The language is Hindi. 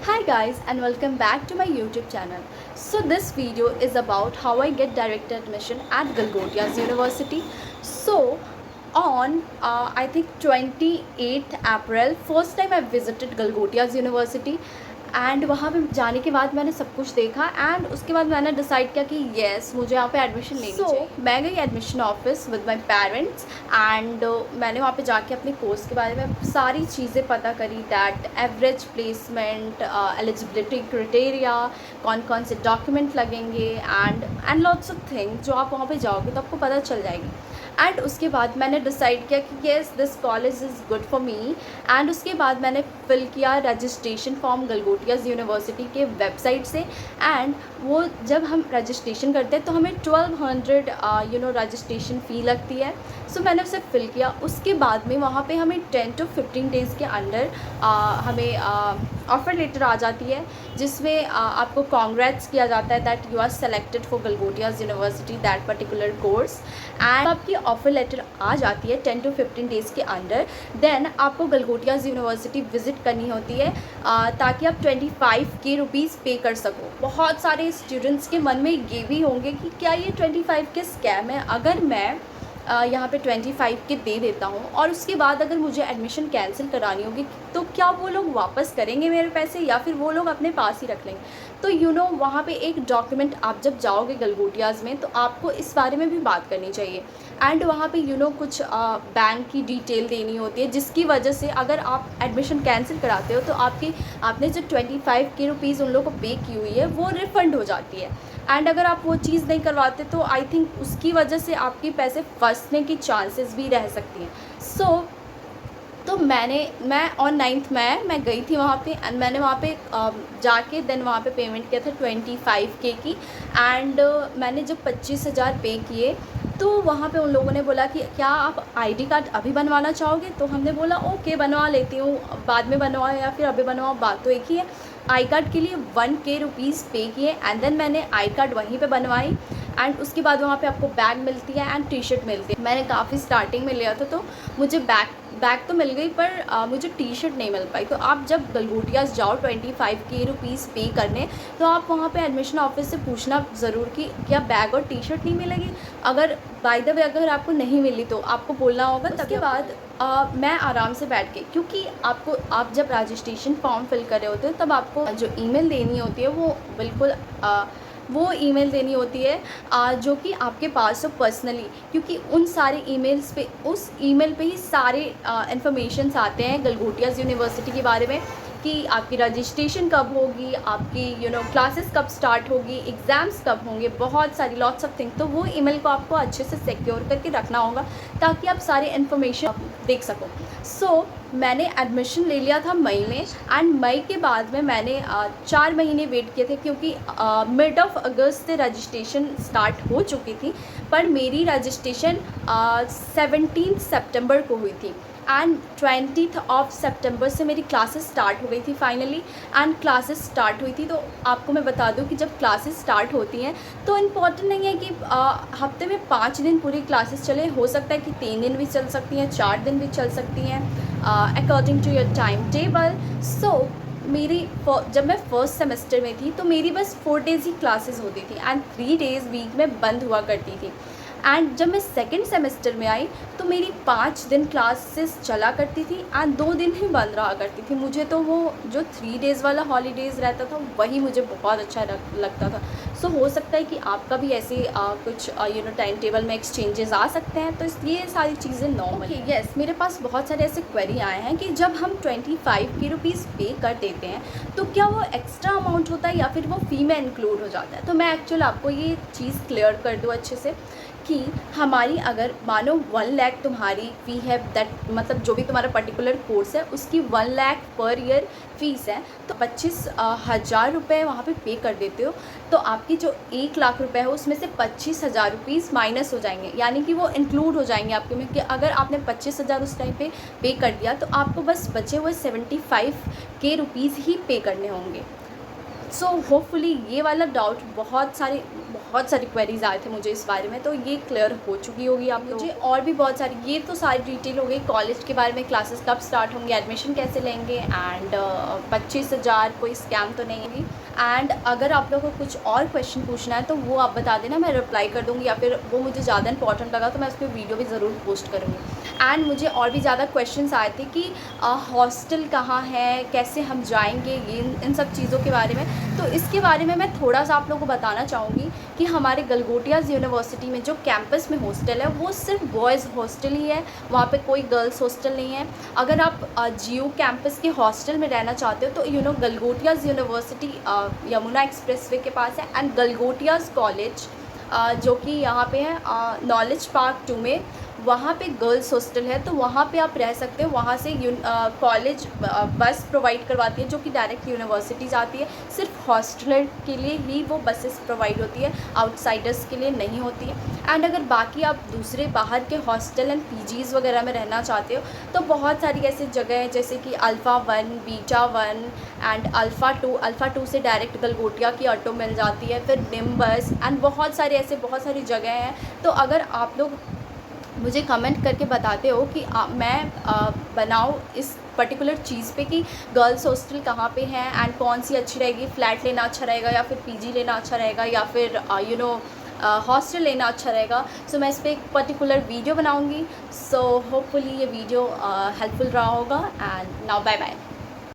Hi guys and welcome back to my YouTube channel. So this video is about how I get direct admission at Galgottias University. So on I think 28th April first time I visited Galgottias University and वहाँ पे जाने के बाद मैंने सब कुछ देखा एंड उसके बाद मैंने डिसाइड किया कि येस मुझे यहाँ पे एडमिशन लेनी चाहिए। मैं गई admission office with my parents and मैंने वहाँ पे जाके अपने कोर्स के बारे में सारी चीज़ें पता करी, that average placement, eligibility criteria, कौन कौन से डॉक्यूमेंट लगेंगे एंड लॉट्स ऑफ थिंग जो आप वहाँ पे जाओगे तो आपको पता चल जाएगी। एंड उसके बाद मैंने डिसाइड किया कि yes this college is good for me and उसके बाद मैंने फिल किया रजिस्ट्रेशन फॉर्म गलगोटियाज़ यूनिवर्सिटी के वेबसाइट से। एंड वो जब हम रजिस्ट्रेशन करते हैं तो हमें 1200 रजिस्ट्रेशन फ़ी लगती है। सो मैंने उसे फिल किया। उसके बाद में वहाँ पे हमें 10 to 15 डेज़ के अंदर हमें ऑफ़र लेटर आ जाती है जिसमें आपको कॉन्ग्रेट्स किया जाता है that you are selected for Galgotias university that particular course. And आपकी ऑफ़र लेटर आ जाती है 10 to 15 डेज़ के अंदर। देन आपको गलगोटियाज़ यूनिवर्सिटी विज़िट करनी होती है ताकि आप 25 रुपीज़ पे कर सको। बहुत सारे स्टूडेंट्स के मन में ये भी होंगे कि क्या ये 25 के स्कैम है। अगर मैं यहाँ पे 25 के दे देता हूँ और उसके बाद अगर मुझे एडमिशन कैंसिल करानी होगी तो क्या वो लोग वापस करेंगे मेरे पैसे या फिर वो लोग अपने पास ही रख लेंगे। तो वहाँ पे एक डॉक्यूमेंट आप जब जाओगे गलगोटियाज़ में तो आपको इस बारे में भी बात करनी चाहिए। एंड वहाँ पे कुछ बैंक की डिटेल देनी होती है जिसकी वजह से अगर आप एडमिशन कैंसिल कराते हो तो आपने जो 25 रुपीज़ उन लोगों को पे की हुई है वो रिफ़ंड हो जाती है। एंड अगर आप वो चीज़ नहीं करवाते तो आई थिंक उसकी वजह से आपके पैसे फंसने की चांसेस भी रह सकती हैं। तो मैं ऑन 9th मैं गई थी वहाँ पे एंड मैंने वहाँ पे जाके देन वहाँ पे पेमेंट किया था 25K की। एंड मैंने जब 25,000 पे किए तो वहाँ पे उन लोगों ने बोला कि क्या आप आईडी कार्ड अभी बनवाना चाहोगे। तो हमने बोला ओके बनवा लेती हूँ, बाद में बनवाओ या फिर अभी बनवाओ, बात तो एक ही है। आई कार्ड के लिए 1K रुपीज़ पे किए एंड देन मैंने आई कार्ड वहीं पे बनवाई। एंड उसके बाद वहाँ पे आपको बैग मिलती है एंड टी शर्ट मिलती है। मैंने काफ़ी स्टार्टिंग में लिया था तो मुझे बैग तो मिल गई पर मुझे टी शर्ट नहीं मिल पाई। तो आप जब गलगोटियाज़ जाओ 25K रुपीज़ पे करने तो आप वहाँ पे एडमिशन ऑफिस से पूछना ज़रूर कि क्या बैग और टी शर्ट नहीं मिलेगी। अगर बाय द वे अगर आपको नहीं मिली तो आपको बोलना होगा। उसके बाद मैं आराम से बैठ के, क्योंकि आप जब रजिस्ट्रेशन फॉर्म फिल कर रहे होते हो तब आपको जो ईमेल देनी होती है वो बिल्कुल वो ईमेल देनी होती है जो कि आपके पास हो पर्सनली, क्योंकि उन सारे ईमेल्स पे उस ईमेल पे ही सारे इन्फॉर्मेशंस आते हैं गलगोटियाज़ यूनिवर्सिटी के बारे में कि आपकी रजिस्ट्रेशन कब होगी, आपकी क्लासेस कब स्टार्ट होगी, एग्ज़ाम्स कब होंगे, बहुत सारी लॉट्स ऑफ थिंग्स। तो वो ईमेल को आपको अच्छे से सिक्योर करके रखना होगा ताकि आप सारे इन्फॉर्मेशन देख सको। मैंने एडमिशन ले लिया था मई में एंड मई के बाद में मैंने 4 महीने वेट किए थे क्योंकि मिड ऑफ अगस्त से रजिस्ट्रेशन स्टार्ट हो चुकी थी। पर मेरी रजिस्ट्रेशन 17 सितंबर को हुई थी एंड 20 सितंबर से मेरी क्लासेस स्टार्ट हो गई थी फाइनली। एंड क्लासेस स्टार्ट हुई थी तो आपको मैं बता दूं कि जब क्लासेस स्टार्ट होती हैं तो इम्पॉर्टेंट नहीं है कि हफ्ते में 5 दिन पूरी क्लासेस चले, हो सकता है कि 3 दिन भी चल सकती हैं, 4 दिन भी चल सकती हैं according to your time table. जब मैं फर्स्ट सेमेस्टर में थी तो मेरी बस 4 डेज़ ही क्लासेस होती थी एंड 3 डेज़ वीक में बंद हुआ करती थी। एंड जब मैं सेकंड सेमेस्टर में आई तो मेरी 5 दिन क्लासेस चला करती थी एंड 2 दिन ही बंद रहा करती थी। मुझे तो वो जो 3 डेज़ वाला हॉलीडेज़ रहता था वही मुझे बहुत अच्छा लगता था। हो सकता है कि आपका भी ऐसे कुछ टाइम टेबल में एक्सचेंजेस आ सकते हैं, तो इसलिए सारी चीज़ें नॉर्मल है। यस, मेरे पास बहुत सारे ऐसे क्वेरी आए हैं कि जब हम 25K रुपीज़ पे कर देते हैं तो क्या वो एक्स्ट्रा अमाउंट होता है या फिर वो फ़ी में इंक्लूड हो जाता है। तो मैं एक्चुअल आपको ये चीज़ क्लियर कर दूँ अच्छे से कि हमारी अगर मानो 1 लाख तुम्हारी फ़ी है, दैट मतलब जो भी तुम्हारा पर्टिकुलर कोर्स है उसकी 1 लाख पर ईयर फ़ीस है, तो 25,000 रुपये वहाँ पे कर देते हो तो आपकी जो 1 लाख रुपए है उसमें से 25,000 रुपीज़ माइनस हो जाएंगे, यानी कि वो इंक्लूड हो जाएंगे आपके में। कि अगर आपने 25,000 उस टाइम पे कर दिया तो आपको बस बचे हुए 75K रुपीज़ ही पे करने होंगे। होपफुली ये वाला डाउट बहुत बहुत सारी क्वेरीज आए थे मुझे इस बारे में, तो ये क्लियर हो चुकी होगी आप मुझे। और भी बहुत सारी, ये तो सारी डिटेल हो गई कॉलेज के बारे में, क्लासेस कब स्टार्ट होंगे, एडमिशन कैसे लेंगे, एंड 25,000 कोई स्कैम तो नहीं होगी। एंड अगर आप लोगों को कुछ और क्वेश्चन पूछना है तो वो आप बता देना, मैं रिप्लाई कर दूँगी, या फिर वो मुझे ज़्यादा इंपॉर्टेंट लगा तो मैं उस पर वीडियो भी ज़रूर पोस्ट करूँगी। एंड मुझे और भी ज़्यादा क्वेश्चंस आए थे कि हॉस्टल कहाँ है, कैसे हम जाएंगे, ये इन सब चीज़ों के बारे में। तो इसके बारे में मैं थोड़ा सा आप लोगों को बताना चाहूँगी कि हमारे गलगोटियाज़ यूनिवर्सिटी में जो कैंपस में हॉस्टल है वो सिर्फ बॉयज़ हॉस्टल ही है, वहाँ पे कोई गर्ल्स हॉस्टल नहीं है। अगर आप जीयू कैंपस के हॉस्टल में रहना चाहते हो तो गलगोटियाज़ यूनिवर्सिटी यमुना एक्सप्रेसवे के पास है, एंड गलगोटियाज़ कॉलेज जो कि यहाँ पे है नॉलेज पार्क 2 में, वहाँ पे गर्ल्स हॉस्टल है, तो वहाँ पे आप रह सकते हो। वहाँ से कॉलेज बस प्रोवाइड करवाती है जो कि डायरेक्ट यूनिवर्सिटी जाती है। सिर्फ हॉस्टलर के लिए ही वो बसेस प्रोवाइड होती है, आउटसाइडर्स के लिए नहीं होती है। एंड अगर बाकी आप दूसरे बाहर के हॉस्टल एंड पीजीज़ वगैरह में रहना चाहते हो तो बहुत सारी ऐसी जगह हैं, जैसे कि alpha 1, beta 1 and alpha 2। Alpha 2 से डायरेक्ट गलगोटिया की ऑटो मिल जाती है, फिर निम्बस एंड बहुत सारी जगह हैं। तो अगर आप लोग मुझे कमेंट करके बताते हो कि मैं बनाऊँ इस पर्टिकुलर चीज़ पे कि गर्ल्स हॉस्टल कहाँ पे हैं एंड कौन सी अच्छी रहेगी, फ्लैट लेना अच्छा रहेगा या फिर पीजी लेना अच्छा रहेगा या फिर हॉस्टल लेना अच्छा रहेगा, सो मैं इस पर एक पर्टिकुलर वीडियो बनाऊँगी। सो होपफुली ये वीडियो हेल्पफुल रहा होगा, एंड नाउ बाय बाय।